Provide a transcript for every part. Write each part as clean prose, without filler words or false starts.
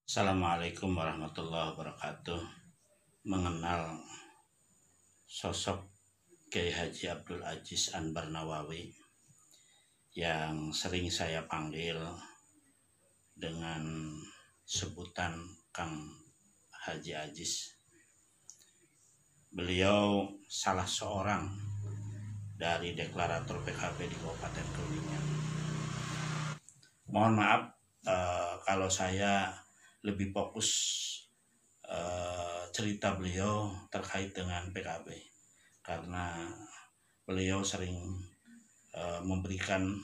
Assalamualaikum warahmatullahi wabarakatuh. Mengenal sosok Kiai Haji Abdul Aziz Anbar Nawawi yang sering saya panggil dengan sebutan Kang Haji Aziz. Beliau salah seorang dari deklarator PKB di Kabupaten Kuningan. Mohon maaf kalau saya lebih fokus cerita beliau terkait dengan PKB, karena beliau sering memberikan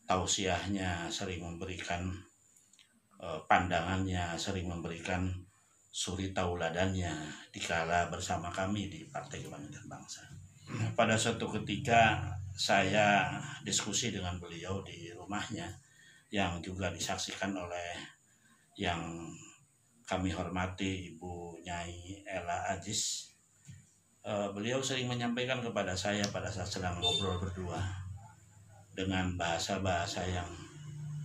tausiahnya, sering memberikan pandangannya, sering memberikan suri tauladannya dikala bersama kami di Partai Kebangkitan Bangsa. Pada suatu ketika saya diskusi dengan beliau di rumahnya yang juga disaksikan oleh yang kami hormati Ibu Nyai Ella Aziz. Beliau sering menyampaikan kepada saya pada saat sedang ngobrol berdua dengan bahasa-bahasa yang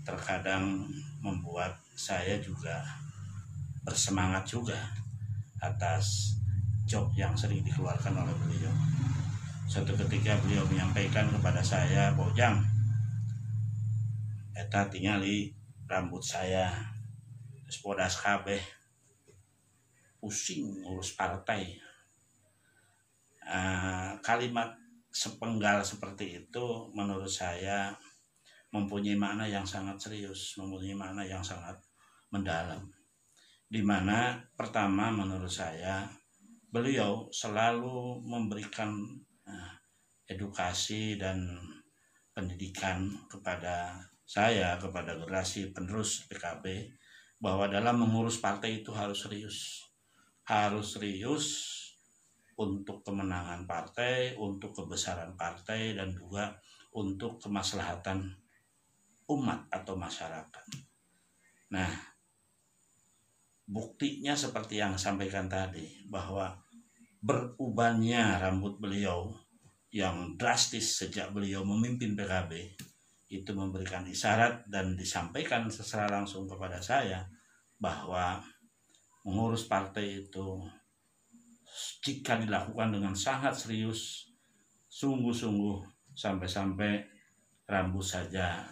terkadang membuat saya juga bersemangat juga atas job yang sering dikeluarkan oleh beliau. Suatu ketika beliau menyampaikan kepada saya, "Bojang, eta tingali rambut saya terus bodas kabeh, pusing ngurus partai." Kalimat sepenggal seperti itu menurut saya mempunyai makna yang sangat serius, mempunyai makna yang sangat mendalam. Dimana pertama menurut saya beliau selalu memberikan edukasi dan pendidikan kepada saya, kepada generasi penerus PKB, bahwa dalam mengurus partai itu harus serius untuk kemenangan partai, untuk kebesaran partai, dan juga untuk kemaslahatan umat atau masyarakat. Nah, buktinya seperti yang sampaikan tadi, bahwa berubahnya rambut beliau yang drastis sejak beliau memimpin PKB itu memberikan isyarat dan disampaikan secara langsung kepada saya bahwa mengurus partai itu jika dilakukan dengan sangat serius, sungguh-sungguh, sampai-sampai rambut saja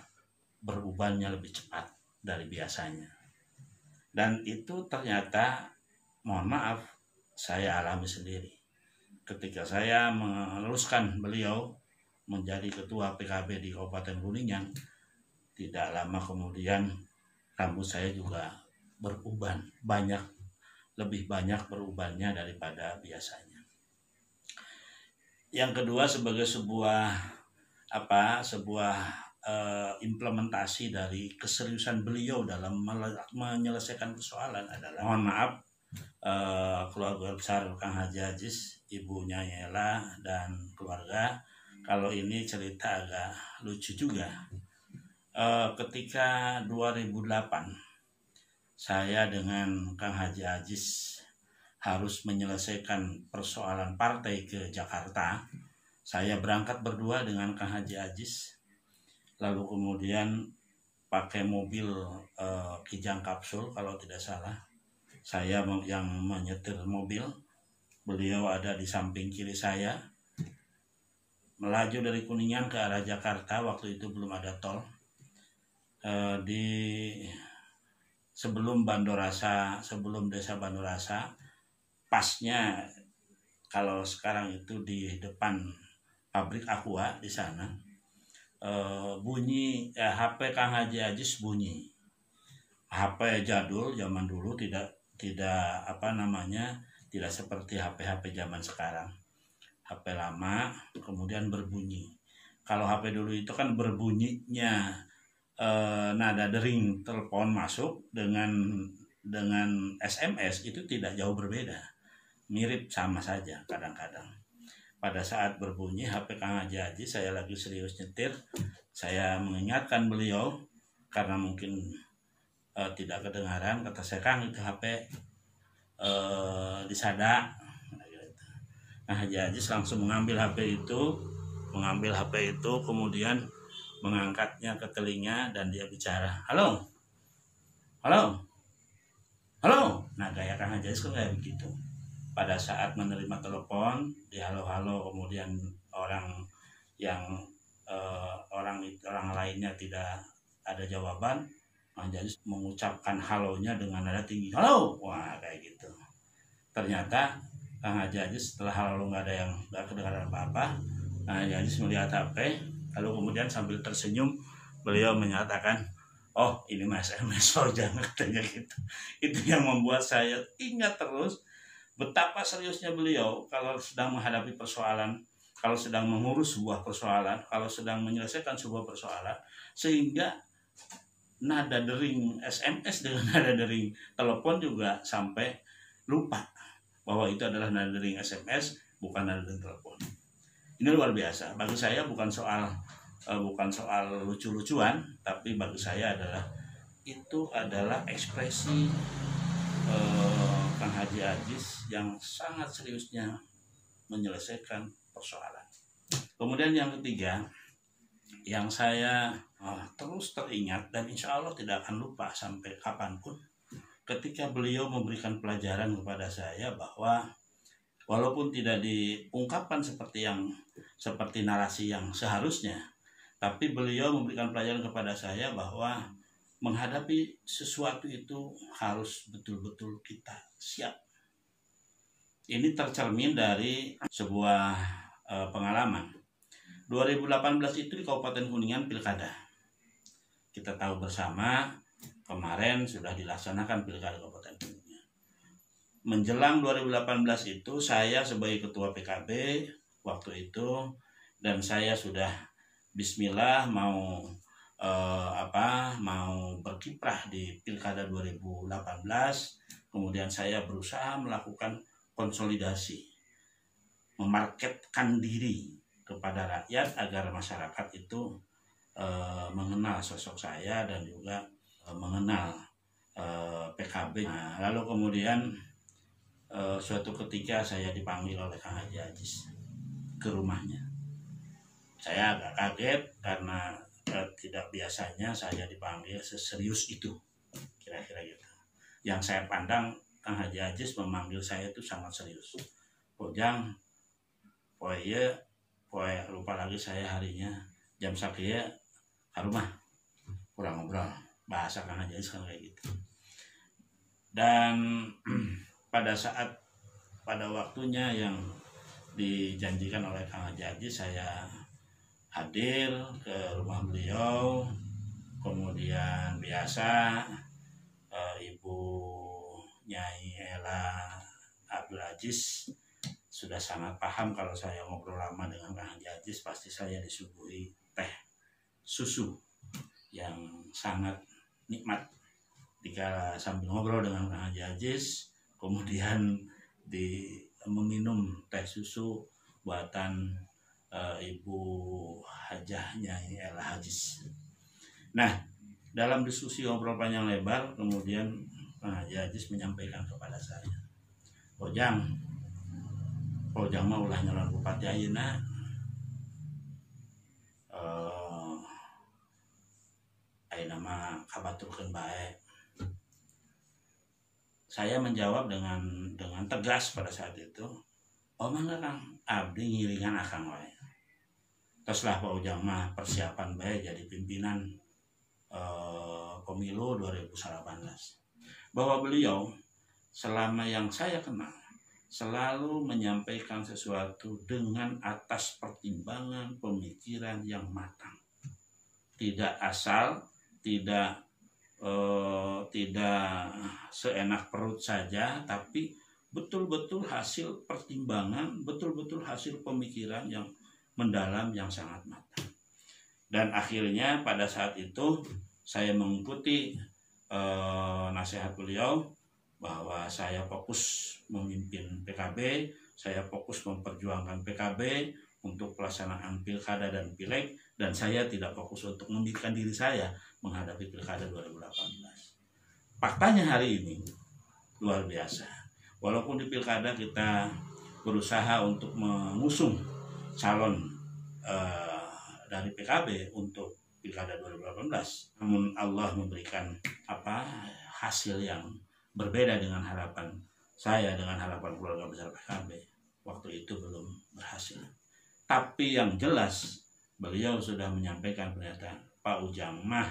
berubahnya lebih cepat dari biasanya. Dan itu ternyata, mohon maaf, saya alami sendiri. Ketika saya meneruskan beliau menjadi ketua PKB di Kabupaten Kuningan, tidak lama kemudian rambut saya juga beruban, lebih banyak berubahnya daripada biasanya. Yang kedua, sebagai sebuah implementasi dari keseriusan beliau dalam menyelesaikan persoalan adalah, mohon maaf, keluarga besar Kang Haji Aziz, Ibu Nyai Ella dan keluarga, kalau ini cerita agak lucu juga. Ketika 2008 saya dengan Kang Haji Aziz harus menyelesaikan persoalan partai ke Jakarta. Saya berangkat berdua dengan Kang Haji Aziz, lalu kemudian pakai mobil Kijang Kapsul kalau tidak salah. Saya yang menyetir mobil, beliau ada di samping kiri saya, melaju dari Kuningan ke arah Jakarta. Waktu itu belum ada tol. Sebelum desa Bandorasa, pasnya kalau sekarang itu di depan pabrik Aqua di sana, bunyi HP Kang Haji Aziz bunyi. HP jadul zaman dulu, tidak seperti HP zaman sekarang. HP lama kemudian berbunyi. Kalau HP dulu itu kan berbunyinya nada dering telepon masuk dengan SMS itu tidak jauh berbeda, mirip sama saja kadang-kadang. Pada saat berbunyi HP Kang Haji Aziz, saya lagi serius nyetir, saya mengingatkan beliau karena mungkin tidak kedengaran, kata saya, "Kang, itu HP disada." Nah, Haji Aziz langsung mengambil HP itu, kemudian mengangkatnya ke telinga dan dia bicara, halo, halo, halo. Nah gaya Kang Haji Aziz kan kayak begitu. Pada saat menerima telepon, di halo-halo, kemudian orang yang orang lainnya tidak ada jawaban, Kang Haji Aziz mengucapkan halonya dengan nada tinggi, halo, wah kayak gitu. Ternyata Kang Haji Aziz setelah halo nggak kedengaran apa-apa, Kang Haji Aziz melihat HP, lalu kemudian sambil tersenyum beliau menyatakan, oh ini Mas SMS Ojang, katanya gitu. Itu yang membuat saya ingat terus betapa seriusnya beliau kalau sedang menghadapi persoalan, kalau sedang mengurus sebuah persoalan, kalau sedang menyelesaikan sebuah persoalan, sehingga nada dering SMS dengan nada dering telepon juga sampai lupa bahwa itu adalah nada dering SMS, bukan nada dering telepon. Ini luar biasa. Bagi saya bukan soal lucu-lucuan, tapi bagi saya itu adalah ekspresi Kang Haji Aziz yang sangat seriusnya menyelesaikan persoalan. Kemudian yang ketiga, yang saya terus teringat dan insya Allah tidak akan lupa sampai kapanpun, ketika beliau memberikan pelajaran kepada saya bahwa walaupun tidak diungkapkan seperti narasi yang seharusnya, tapi beliau memberikan pelajaran kepada saya bahwa menghadapi sesuatu itu harus betul-betul kita siap. Ini tercermin dari sebuah pengalaman. 2018 itu di Kabupaten Kuningan pilkada. Kita tahu bersama kemarin sudah dilaksanakan pilkada Kabupaten Kuningan. Menjelang 2018 itu saya sebagai ketua PKB waktu itu, dan saya sudah bismillah mau berkiprah di pilkada 2018. Kemudian saya berusaha melakukan konsolidasi, memarketkan diri kepada rakyat agar masyarakat itu mengenal sosok saya dan juga mengenal PKB. Nah, lalu kemudian suatu ketika saya dipanggil oleh Kang Haji Aziz ke rumahnya. Saya agak kaget karena tidak biasanya saya dipanggil seserius itu, kira-kira gitu. Yang saya pandang Kang Haji Aziz memanggil saya itu sangat serius. Ojang, poe lupa lagi saya harinya jam sakieu harumah kurang ngobrol, bahasa Kang Haji Aziz kan kayak gitu. Dan pada waktunya yang dijanjikan oleh Kang Haji Aziz, saya hadir ke rumah beliau. Kemudian biasa Ibu Nyai Ella Abdul Aziz sudah sangat paham kalau saya ngobrol lama dengan Kang Haji Aziz, pasti saya disuguhi teh susu yang sangat nikmat dikala sambil ngobrol dengan Kang Haji Aziz. Kemudian meminum teh susu buatan Ibu Hajah Nyai Ella Aziz. Nah, dalam diskusi ngobrol panjang lebar, kemudian Kang Haji Aziz menyampaikan kepada saya, Ojang mah ulah nyalon bupati ayeuna. Ayeuna mah kabaturkeun bae. Saya menjawab dengan tegas pada saat itu, oh mangga Kang, abdi ngiringan akang wae. Terus lah Pak Ujang mah persiapan bae jadi pimpinan pemilu 2018. Bahwa beliau selama yang saya kenal selalu menyampaikan sesuatu dengan atas pertimbangan pemikiran yang matang, tidak asal, tidak seenak perut saja, tapi betul-betul hasil pertimbangan, betul-betul hasil pemikiran yang mendalam, yang sangat matang. Dan akhirnya pada saat itu saya mengikuti nasihat beliau bahwa saya fokus memimpin PKB, saya fokus memperjuangkan PKB untuk pelaksanaan pilkada dan pileg, dan saya tidak fokus untuk memikirkan diri saya menghadapi pilkada 2018. Faktanya hari ini luar biasa. Walaupun di pilkada kita berusaha untuk mengusung calon dari PKB untuk Pilkada 2018. Namun Allah memberikan hasil yang berbeda dengan harapan saya, dengan harapan keluarga besar PKB. Waktu itu belum berhasil. Tapi yang jelas beliau sudah menyampaikan pernyataan, Pak Ujang mah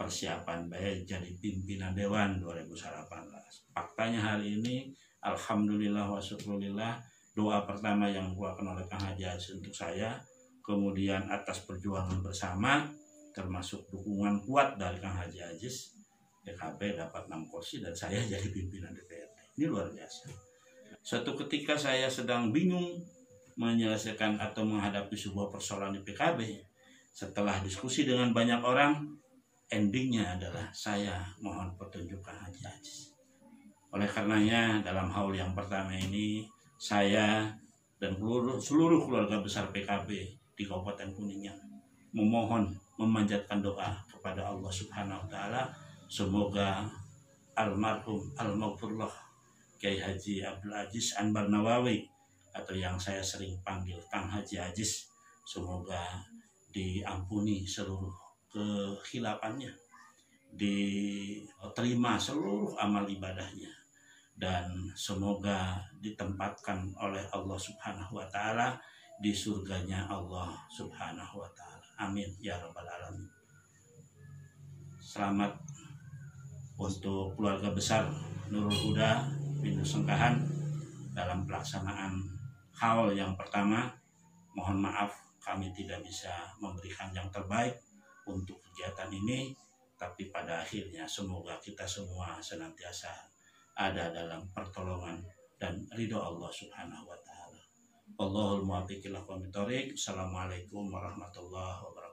persiapan baik jadi pimpinan Dewan 2018. Faktanya hari ini alhamdulillah wa syukurillah, doa pertama yang dikeluarkan oleh Kang Haji Aziz untuk saya, kemudian atas perjuangan bersama, termasuk dukungan kuat dari Kang Haji Aziz, PKB dapat 6 kursi dan saya jadi pimpinan DPRD. Ini luar biasa. Suatu ketika saya sedang bingung menyelesaikan atau menghadapi sebuah persoalan di PKB. Setelah diskusi dengan banyak orang, endingnya adalah saya mohon petunjuk Kang Haji Aziz. Oleh karenanya dalam haul yang pertama ini, saya dan seluruh keluarga besar PKB di Kabupaten Kuningan memohon, memanjatkan doa kepada Allah Subhanahu wa Ta'ala, semoga almarhum al-maghfurlah Kiai Haji Abdul Aziz Anbar Nawawi, atau yang saya sering panggil Kang Haji Aziz, semoga diampuni seluruh kehilafannya, diterima seluruh amal ibadahnya, dan semoga ditempatkan oleh Allah Subhanahu wa Ta'ala di surganya Allah Subhanahu wa Ta'ala. Amin ya rabbal alamin. Selamat untuk keluarga besar Nurul Huda Pintu Sengkahan dalam pelaksanaan haul yang pertama. Mohon maaf kami tidak bisa memberikan yang terbaik untuk kegiatan ini, tapi pada akhirnya semoga kita semua senantiasa ada dalam pertolongan dan ridho Allah Subhanahu wa Ta'ala. Wallahul muwaffiq ila aqwamit thoriq. Assalamualaikum warahmatullahi wabarakatuh.